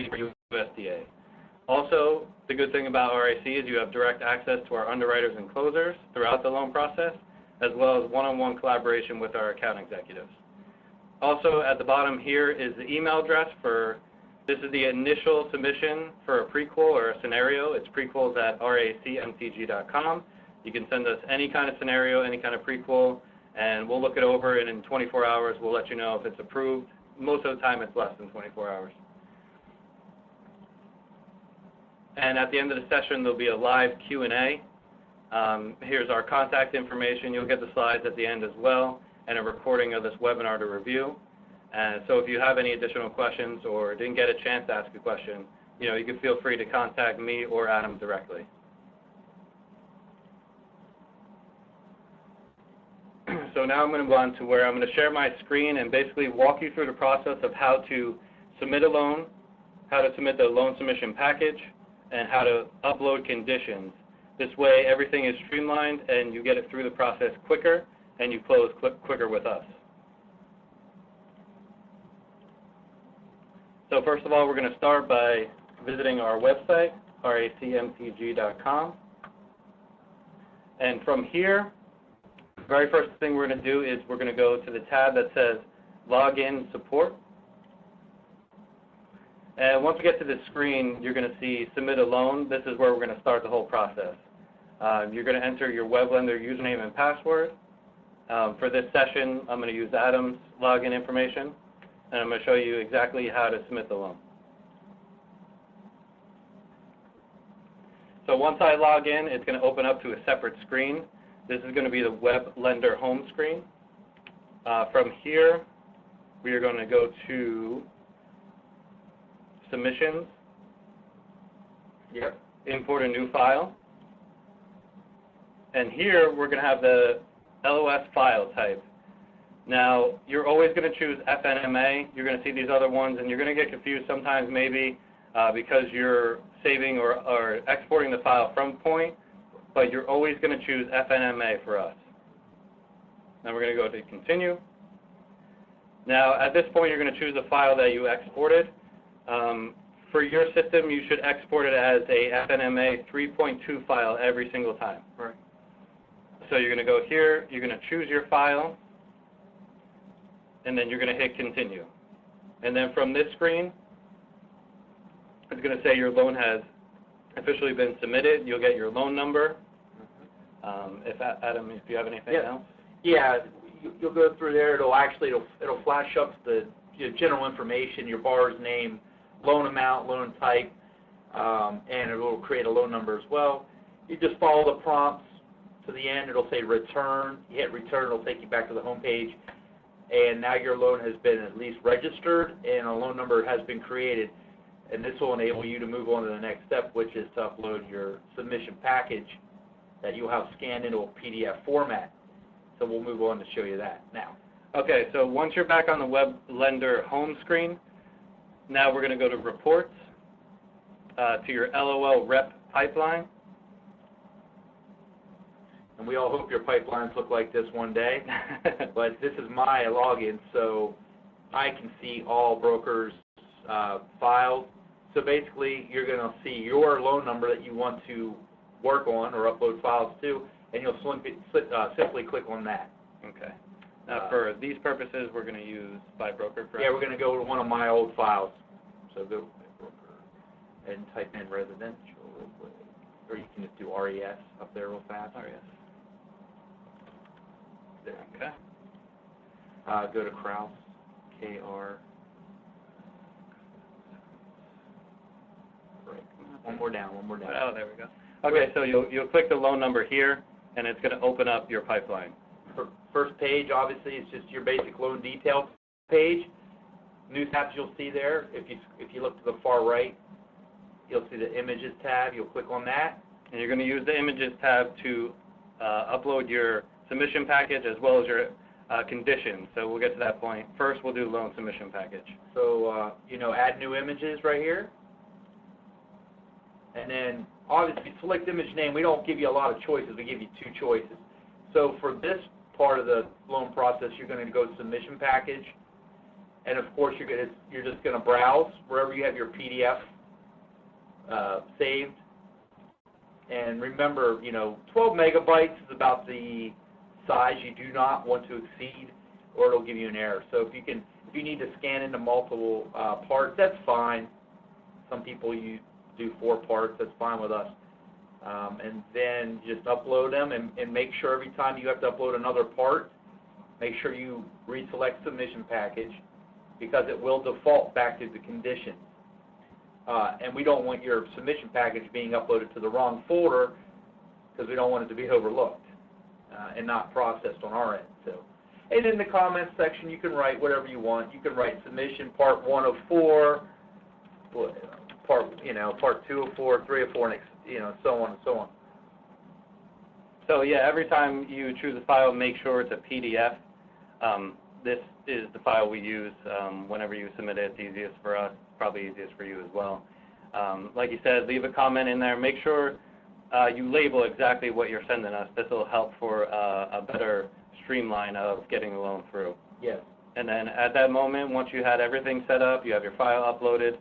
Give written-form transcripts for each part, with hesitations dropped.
for USDA. Also, the good thing about RAC is you have direct access to our underwriters and closers throughout the loan process, as well as one-on-one collaboration with our account executives. Also, at the bottom here is the email address for, this is the initial submission for a prequel or a scenario. It's prequels@racmtg.com. You can send us any kind of scenario, any kind of prequel, and we'll look it over, and in 24 hours we'll let you know if it's approved. Most of the time it's less than 24 hours. And at the end of the session, there'll be a live Q&A. Here's our contact information. You'll get the slides at the end as well, and a recording of this webinar to review. And so if you have any additional questions or didn't get a chance to ask a question, you can feel free to contact me or Adam directly. So now I'm going to move on to where I'm going to share my screen and basically walk you through the process of how to submit a loan, how to submit the loan submission package, and how to upload conditions. This way everything is streamlined and you get it through the process quicker and you close quicker with us. So first of all, we're going to start by visiting our website, racmtg.com. And from here, the very first thing we're going to do is we're going to go to the tab that says Login Support. And once we get to this screen, you're going to see Submit a Loan. This is where we're going to start the whole process. You're going to enter your WebLender username and password. For this session, I'm going to use Adam's login information, and I'm going to show you exactly how to submit the loan. So once I log in, it's going to open up to a separate screen. This is going to be the WebLender home screen. From here, we are going to go to Submissions. Yep. Import a new file. And here we're going to have the LOS file type. Now, you're always going to choose FNMA. You're going to see these other ones, and you're going to get confused sometimes maybe because you're saving or exporting the file from Point, but you're always going to choose FNMA for us. Now we're going to go to Continue. Now, at this point, you're going to choose the file that you exported. For your system, you should export it as a FNMA 3.2 file every single time. Right. So you're going to go here, you're going to choose your file, and then you're going to hit Continue. And then from this screen, it's going to say your loan has officially been submitted. You'll get your loan number. Adam, if you have anything else? Yeah, you'll go through there. It'll flash up the general information, your borrower's name, loan amount, loan type, and it will create a loan number as well. You just follow the prompts to the end. It'll say return. You hit return. It'll take you back to the home page. And now your loan has been at least registered and a loan number has been created. And this will enable you to move on to the next step, which is to upload your submission package that you'll have scanned into a PDF format. So we'll move on to show you that now. Okay, so once you're back on the WebLender home screen, now we're going to go to Reports, to your LOL rep pipeline. And we all hope your pipelines look like this one day. But this is my login, so I can see all brokers' files. So basically, you're going to see your loan number that you want to work on or upload files to, and you'll simply click on that. Okay. Now, for these purposes, we're going to use by broker. Yeah, we're going to go to one of my old files. So go to broker and type in residential real quick. Or you can just do RES up there real fast. RES. There. Okay. Go to Kraus, KR. Right. One more down. Oh, there we go. Okay, so you'll click the loan number here, and it's going to open up your pipeline. First page, obviously, is just your basic loan details page. New tabs you'll see there. If you look to the far right, you'll see the Images tab. You'll click on that. And you're going to use the Images tab to upload your submission package as well as your conditions. So we'll get to that point. First, we'll do loan submission package. So, add new images right here. And then, obviously, select image name. We don't give you a lot of choices. We give you 2 choices. So for this part of the loan process, you're going to go to submission package, and of course you're just going to browse wherever you have your PDF saved. And remember, 12 megabytes is about the size you do not want to exceed, or it'll give you an error. So if you need to scan into multiple parts, that's fine. Some people do 4 parts. That's fine with us. And then just upload them, and make sure every time you have to upload another part, make sure you reselect submission package, because it will default back to the conditions. And we don't want your submission package being uploaded to the wrong folder, because we don't want it to be overlooked and not processed on our end. So, and in the comments section, you can write whatever you want. You can write submission part 1 of 4, part 2 of 4, 3 of 4, and so on and so on. So yeah, every time you choose a file, make sure it's a PDF. This is the file we use whenever you submit it. It's easiest for us, probably easiest for you as well. Like you said, leave a comment in there. Make sure you label exactly what you're sending us. This will help for a better streamline of getting the loan through. Yes. And then at that moment, once you had everything set up, you have your file uploaded,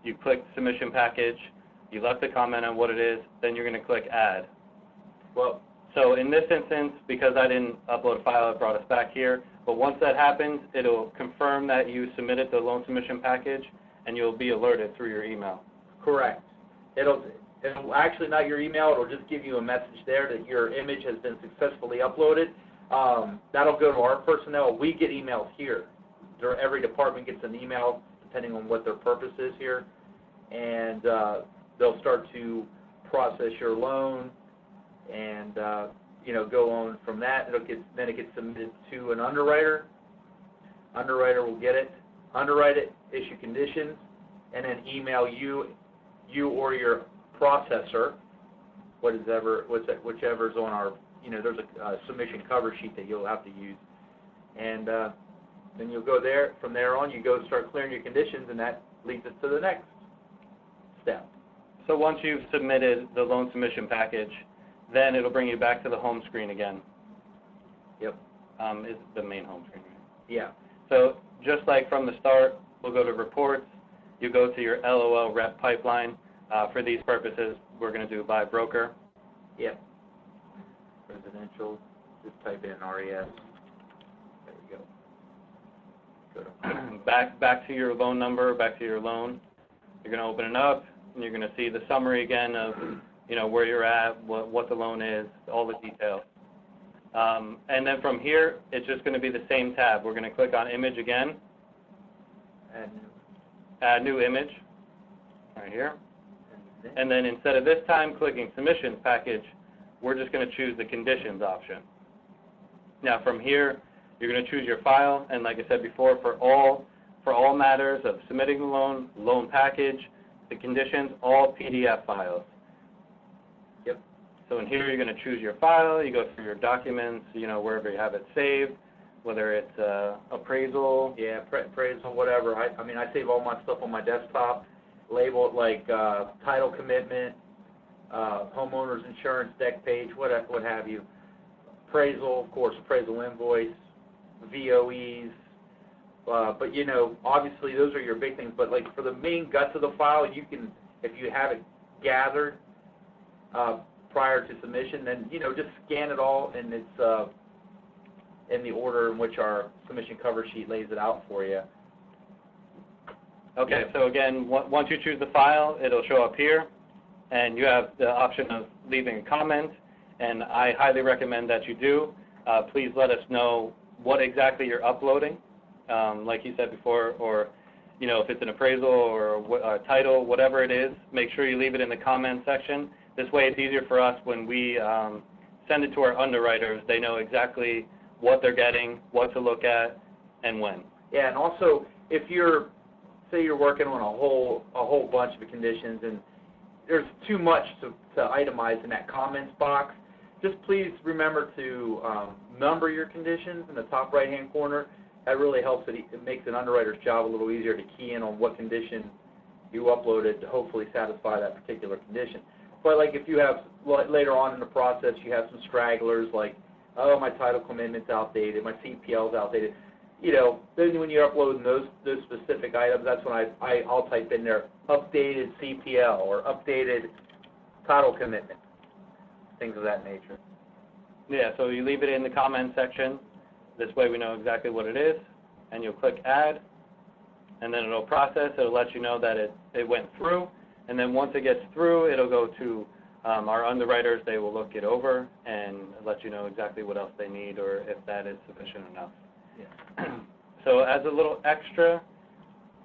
you click submission package, you left a comment on what it is, then you're going to click add. Well, so in this instance, because I didn't upload a file, it brought us back here. But once that happens, it'll confirm that you submitted the loan submission package, and you'll be alerted through your email. Correct. It'll actually not your email. It'll just give you a message there that your image has been successfully uploaded. That'll go to our personnel. We get emails here. Every department gets an email depending on what their purpose is here, and they'll start to process your loan, and go on from that. Then it gets submitted to an underwriter. Underwriter will get it, underwrite it, issue conditions, and then email you or your processor, whichever's on our, there's a submission cover sheet that you'll have to use, and then you'll go there. From there on, you go start clearing your conditions, and that leads us to the next step. So once you've submitted the loan submission package, then it'll bring you back to the home screen again. Yep. Is the main home screen, right? Yeah. So just like from the start, we'll go to reports. You go to your LOL rep pipeline. For these purposes, we're going to do by broker. Yep. Residential, just type in RES. There we go. Back to your loan number, back to your loan. You're going to open it up, and you're going to see the summary again of where you're at, what the loan is, all the details. And then from here, it's just going to be the same tab. We're going to click on image again. Add new image, right here. And then instead of this time clicking submissions package, we're just going to choose the conditions option. Now from here, you're going to choose your file, and like I said before, for all matters of submitting the loan package, the conditions, all PDF files. Yep. So in here, you're going to choose your file. You go through your documents, wherever you have it saved, whether it's appraisal. Yeah, appraisal, whatever. I save all my stuff on my desktop, label it like title commitment, homeowner's insurance deck page, what have you. Appraisal, of course, appraisal invoice, VOEs. But obviously those are your big things. But like for the main guts of the file, you can, if you have it gathered prior to submission, then just scan it all, and it's in the order in which our submission cover sheet lays it out for you. Okay, so again, once you choose the file, it'll show up here, and you have the option of leaving a comment, and I highly recommend that you do. Please let us know what exactly you're uploading, like you said before, or if it's an appraisal or a title, whatever it is, make sure you leave it in the comment section. This way it's easier for us when we send it to our underwriters. They know exactly what they're getting, what to look at, and when. Yeah, and also if say you're working on a whole bunch of conditions and there's too much to itemize in that comments box, just please remember to number your conditions in the top right-hand corner. That really helps. It makes an underwriter's job a little easier to key in on what condition you uploaded to hopefully satisfy that particular condition. But like if you have, later on in the process, you have some stragglers like, oh, my title commitment's outdated, my CPL's outdated. then when you're uploading those specific items, that's when I'll type in there updated CPL or updated title commitment, things of that nature. Yeah, so you leave it in the comment section. This way we know exactly what it is, and you'll click add, and then it'll process. It'll let you know that it went through, and then once it gets through, it'll go to our underwriters. They will look it over and let you know exactly what else they need or if that is sufficient enough. Yeah. So as a little extra,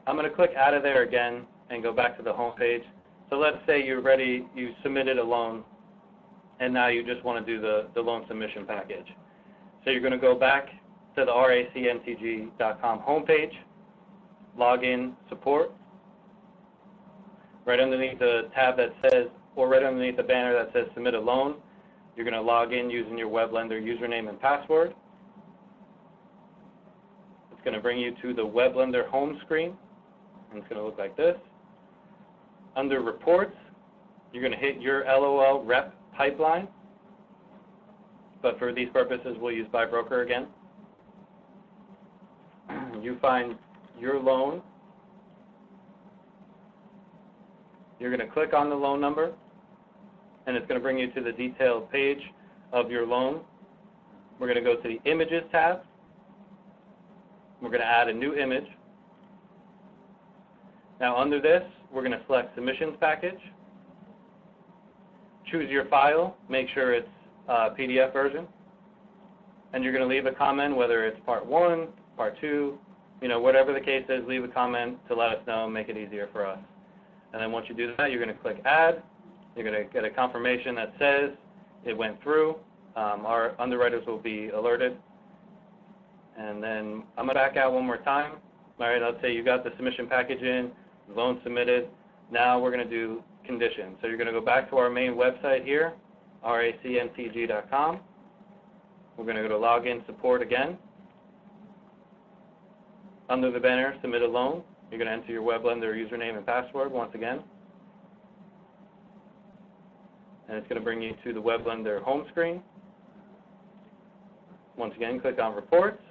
I'm going to click out of there again and go back to the home page. So let's say you're ready, you submitted a loan, and now you just want to do the loan submission package. So you're going to go back to the racntg.com homepage, log in support. Right underneath the tab that says, or right underneath the banner that says submit a loan, you're going to log in using your web lender username and password. It's going to bring you to the web lender home screen, and it's going to look like this. Under reports, you're going to hit your LOL rep pipeline, but for these purposes, we'll use by broker again. You find your loan. You're going to click on the loan number, and it's going to bring you to the detailed page of your loan. We're going to go to the Images tab. We're going to add a new image. Now under this, we're going to select Submissions Package. Choose your file. Make sure it's a PDF version. And you're going to leave a comment, whether it's Part 1, Part 2, whatever the case is, leave a comment to let us know and make it easier for us. And then once you do that, you're going to click Add. You're going to get a confirmation that says it went through. Our underwriters will be alerted. And then I'm going to back out one more time. All right, let's say you got the submission package in, the loan submitted. Now we're going to do conditions. So you're going to go back to our main website here, racntg.com. We're going to go to Login Support again. Under the banner, Submit a Loan, you're going to enter your web lender username and password once again. And it's going to bring you to the web lender home screen. Once again, click on Reports.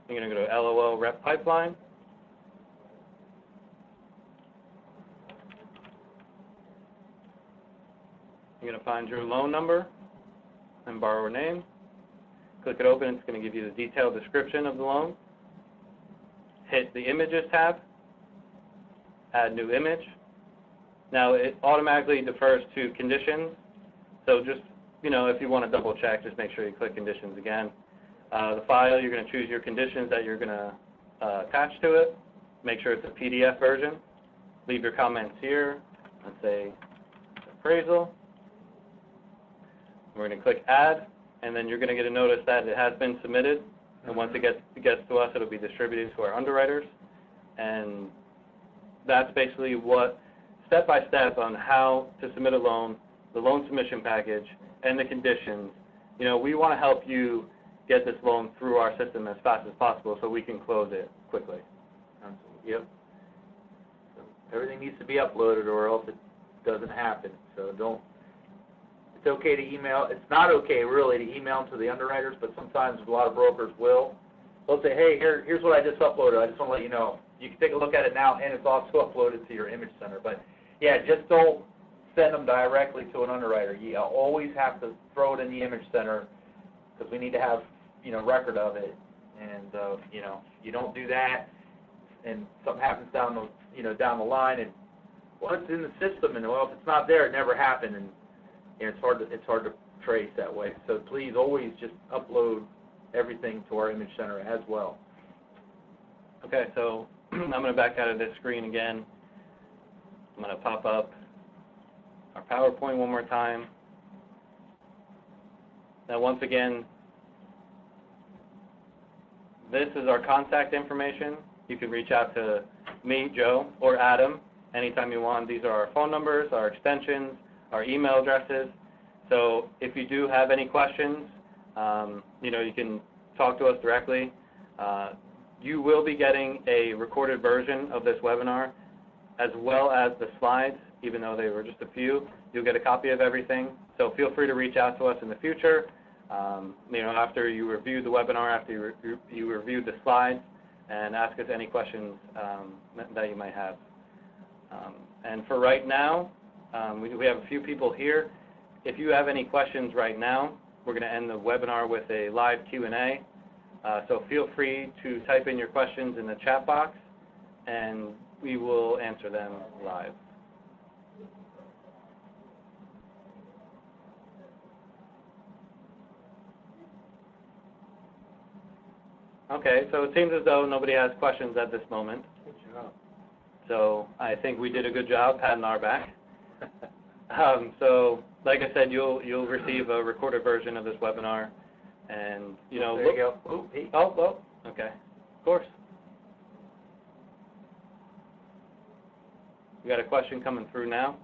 You're going to go to LOL Rep Pipeline. You're going to find your loan number and borrower name. Click it open. It's going to give you the detailed description of the loan. Hit the Images tab. Add new image. Now it automatically defers to conditions. So just, if you want to double check, just make sure you click conditions again. The file, you're going to choose your conditions that you're going to attach to it. Make sure it's a PDF version. Leave your comments here. Let's say appraisal. We're going to click Add, and then you're going to get a notice that it has been submitted. And once it gets to us, it'll be distributed to our underwriters. And that's basically step by step on how to submit a loan, the loan submission package, and the conditions. We want to help you get this loan through our system as fast as possible so we can close it quickly. Absolutely. Yep. So everything needs to be uploaded or else it doesn't happen. So it's okay to email. It's not okay really to email to the underwriters, but sometimes a lot of brokers will. They'll say, hey, here's what I just uploaded. I just want to let you know. You can take a look at it now, and it's also uploaded to your image center. But, yeah, just don't send them directly to an underwriter. You always have to throw it in the image center because we need to have, record of it. And, you don't do that, and something happens down the line, and, well, it's in the system, and, well, if it's not there, it never happened, and it's hard to trace that way. So please always just upload everything to our image center as well. Okay, so I'm going to back out of this screen again. I'm going to pop up our PowerPoint one more time. Now, once again, this is our contact information. You can reach out to me, Joe, or Adam anytime you want. These are our phone numbers, our extensions, our email addresses. So if you do have any questions, you can talk to us directly. You will be getting a recorded version of this webinar as well as the slides, even though they were just a few. You'll get a copy of everything. So feel free to reach out to us in the future. After you review the webinar, after you review the slides, and ask us any questions that you might have. And for right now, we have a few people here. If you have any questions right now, we're going to end the webinar with a live Q&A. So feel free to type in your questions in the chat box, and we will answer them live. Okay, so it seems as though nobody has questions at this moment. Good job. So I think we did a good job patting our back. So like I said, you'll receive a recorded version of this webinar, and there you go. Oh, hey. Oh, okay, of course. We got a question coming through now.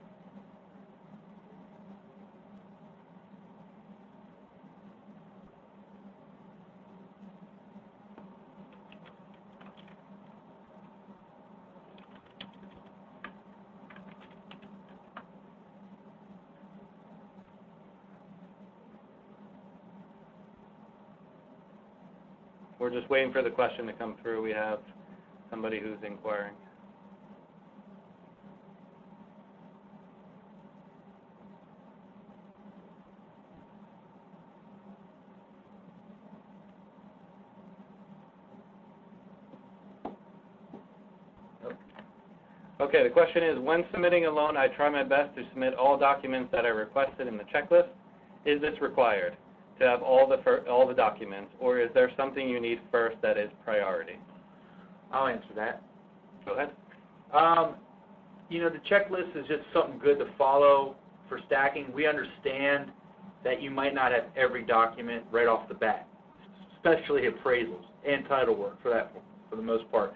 We're just waiting for the question to come through. We have somebody who's inquiring. Okay, the question is, when submitting a loan, I try my best to submit all documents that I requested in the checklist. Is this required to have all the documents, or is there something you need first that is priority? I'll answer that. Go ahead. The checklist is just something good to follow for stacking. We understand that you might not have every document right off the bat, especially appraisals and title work for the most part.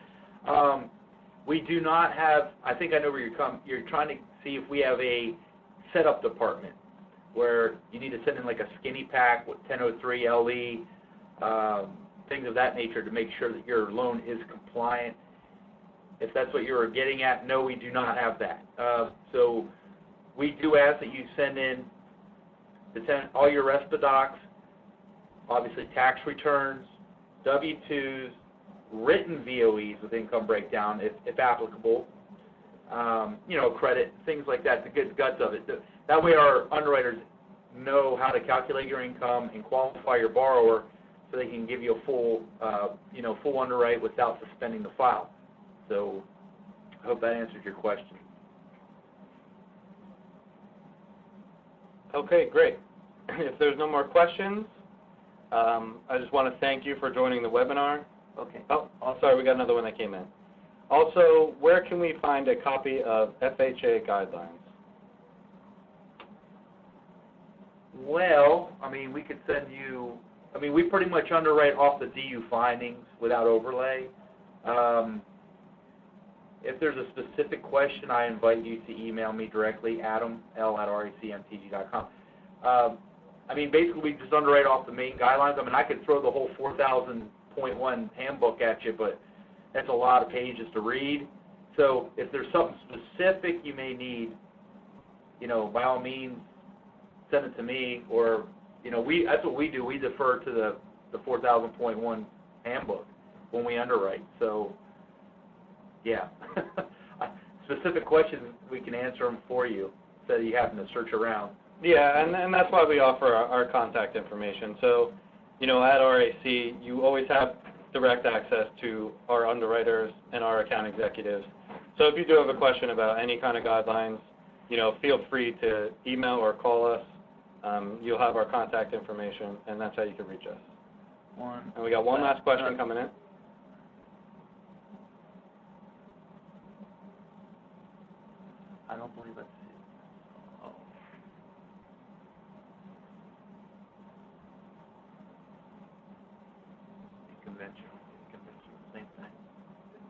We do not have, I think I know where you're trying to see if we have a setup department where you need to send in like a skinny pack with 1003 LE, things of that nature to make sure that your loan is compliant. If that's what you were getting at, no, we do not have that. So we do ask that you send in all your RESPA docs, obviously tax returns, W-2s, written VOEs with income breakdown, if applicable, credit, things like that, the good guts of it. That way our underwriters know how to calculate your income and qualify your borrower so they can give you a full underwrite without suspending the file. So I hope that answered your question. Okay, great. If there's no more questions, I just want to thank you for joining the webinar. Okay. Oh, sorry, we got another one that came in. Also, where can we find a copy of FHA guidelines? Well, we could send you, we pretty much underwrite off the DU findings without overlay. If there's a specific question, I invite you to email me directly, adam.l@racmtg.com. Basically, we just underwrite off the main guidelines. I could throw the whole 4,000.1 handbook at you, but that's a lot of pages to read. So if there's something specific you may need, by all means, send it to me, or, that's what we do. We defer to the 4,000.1 handbook when we underwrite. So, yeah. Specific questions, we can answer them for you instead of you having to search around. Yeah, and that's why we offer our contact information. So, at RAC, you always have direct access to our underwriters and our account executives. So if you do have a question about any kind of guidelines, feel free to email or call us. You'll have our contact information, and that's how you can reach us. And we got one last question coming in. I don't believe that's it. Oh. Conventional, same thing.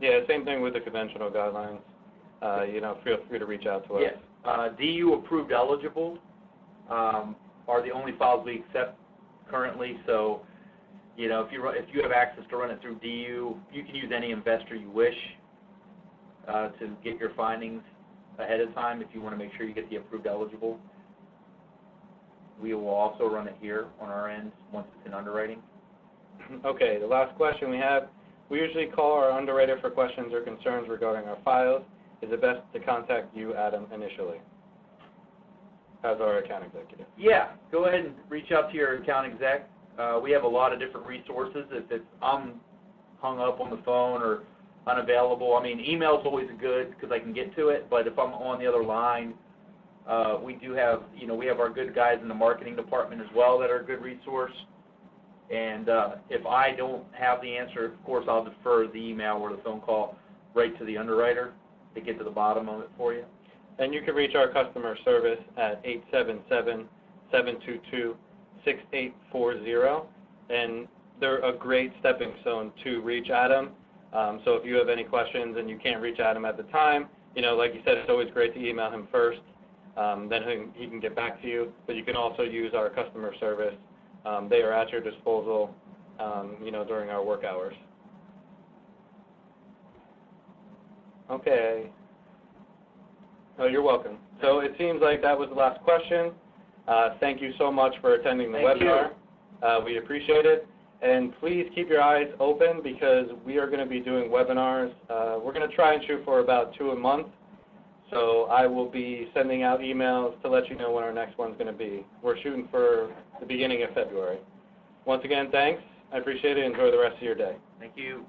Yeah, same thing with the conventional guidelines. Feel free to reach out to us. Yes. DU approved eligible are the only files we accept currently. So, if you have access to run it through DU, you can use any investor you wish to get your findings ahead of time if you want to make sure you get the approved eligible. We will also run it here on our end once it's in underwriting. Okay, the last question we have, We usually call our underwriter for questions or concerns regarding our files. Is it best to contact you, Adam, initially, as our account executive? Yeah, go ahead and reach out to your account exec. We have a lot of different resources. If I'm hung up on the phone or unavailable, I mean, email's always good because I can get to it, but if I'm on the other line, we do have, we have our good guys in the marketing department as well that are a good resource. And if I don't have the answer, of course, I'll defer the email or the phone call right to the underwriter to get to the bottom of it for you. And you can reach our customer service at 877-722-6840, and they're a great stepping stone to reach Adam. So if you have any questions and you can't reach Adam at the time, like you said, it's always great to email him first. Then he can get back to you. But you can also use our customer service. They are at your disposal, during our work hours. Okay. Oh, you're welcome. So it seems like that was the last question. Thank you so much for attending the webinar. We appreciate it. And please keep your eyes open because we are going to be doing webinars. We're going to try and shoot for about 2 a month. So I will be sending out emails to let you know when our next one's going to be. We're shooting for the beginning of February. Once again, thanks. I appreciate it. Enjoy the rest of your day. Thank you.